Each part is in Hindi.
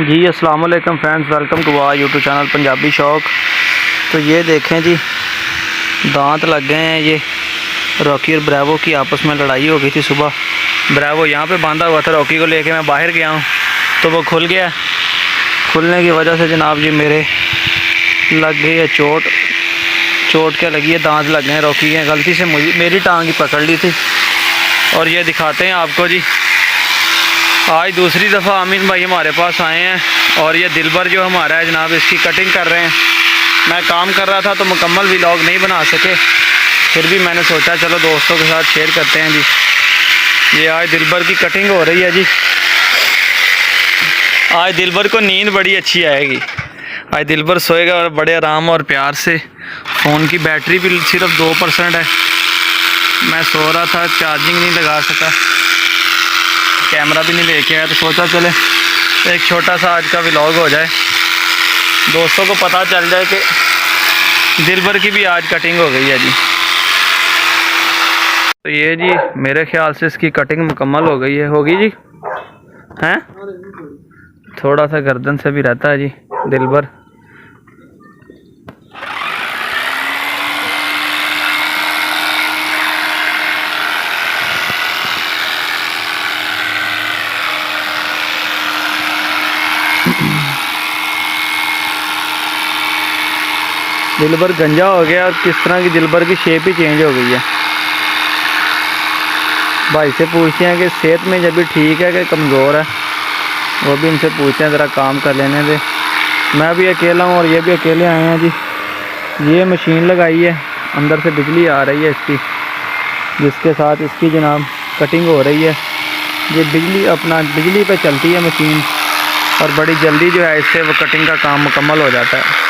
जी अस्सलाम वालेकुम friends, welcome to our YouTube channel Punjabi Shauq. तो ये देखें जी, दांत लग गए हैं। ये रॉकी और ब्रेवो की आपस में लड़ाई हो गई थी सुबह। ब्रेवो यहाँ पे बांधा हुआ था, रॉकी को लेके मैं बाहर गया हूँ तो वो खुल गया। खुलने की वजह से जनाब जी मेरे लग गई है चोट। चोट क्या लगी है, दांत लग गए हैं। रॉकी ने गलती से मेरी टांग ही पकड़ ली थी। और ये दिखाते हैं आपको जी, आज दूसरी दफ़ा आमिन भाई हमारे पास आए हैं और ये दिलबर जो हमारा है जनाब, इसकी कटिंग कर रहे हैं। मैं काम कर रहा था तो मुकम्मल व्लॉग नहीं बना सके, फिर भी मैंने सोचा चलो दोस्तों के साथ शेयर करते हैं जी। ये आज दिलबर की कटिंग हो रही है जी। आज दिलबर को नींद बड़ी अच्छी आएगी। आज दिलबर सोएगा और बड़े आराम और प्यार से। फ़ोन की बैटरी भी सिर्फ 2% है। मैं सो रहा था, चार्जिंग नहीं लगा सका, कैमरा भी नहीं लेके आया, तो सोचा चले एक छोटा सा आज का व्लॉग हो जाए, दोस्तों को पता चल जाए कि दिलबर की भी आज कटिंग हो गई है जी। तो ये जी मेरे ख्याल से इसकी कटिंग मुकम्मल हो गई है। होगी जी, हैं? थोड़ा सा गर्दन से भी रहता है जी दिलबर। दिलबर गंजा हो गया और किस तरह की दिलबर की शेप ही चेंज हो गई है। भाई से पूछते हैं कि सेहत में जब भी ठीक है कि कमज़ोर है, वो भी इनसे पूछते हैं ज़रा काम कर लेने दे। मैं भी अकेला हूँ और ये भी अकेले आए हैं जी। ये मशीन लगाई है, अंदर से बिजली आ रही है इसकी, जिसके साथ इसकी जनाब कटिंग हो रही है। ये बिजली अपना बिजली पे चलती है मशीन और बड़ी जल्दी जो है इससे वो कटिंग का काम मुकम्मल हो जाता है।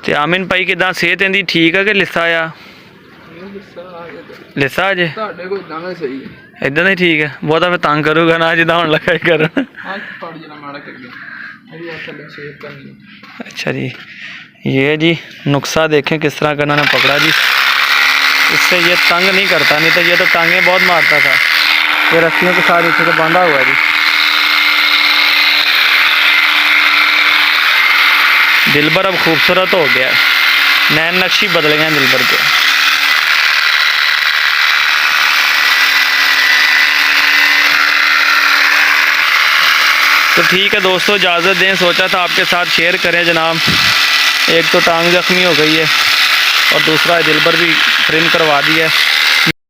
ਤੇ ਆਮਿਨ ਭਾਈ ਕਿਦਾਂ ਸਿਹਤ ਇਹਦੀ ਠੀਕ ਹੈ ਕਿ ਲਿੱਸਾ ਆ? ਲਿੱਸਾ ਅਜੇ ਤੁਹਾਡੇ ਕੋਲ ਦਾਣਾ ਸਹੀ ਹੈ, ਇਦਾਂ ਦਾ ਹੀ ਠੀਕ ਹੈ। ਬਹੁਤਾ ਫਿਰ ਤੰਗ ਕਰੂਗਾ ਨਾ ਜਿੱਦਾਂ ਹੁਣ ਲੱਗਾ ਹੀ ਕਰਨ। ਹਾਂ ਥੋੜੀ ਜਿਹੀ ਮਾੜਾ ਕਰ ਗਿਆ अभी थोड़ा शेप करनी। अच्छा जी, ये जी नुस्खा देखें किस तरह का इन्होंने पकड़ा जी। इससे ये तंग नहीं करता, नहीं तो ये तो टांगें बहुत मारता था। ये रस्सियों के साथ इसे तो बांधा हुआ है जी। दिलबर अब खूबसूरत हो गया, नैन नक्शी बदल गए दिलबर के। तो ठीक है दोस्तों, इजाज़त दें। सोचा था आपके साथ शेयर करें जनाब। एक तो टांग जख्मी हो गई है और दूसरा दिलबर भी ट्रिम करवा दी है।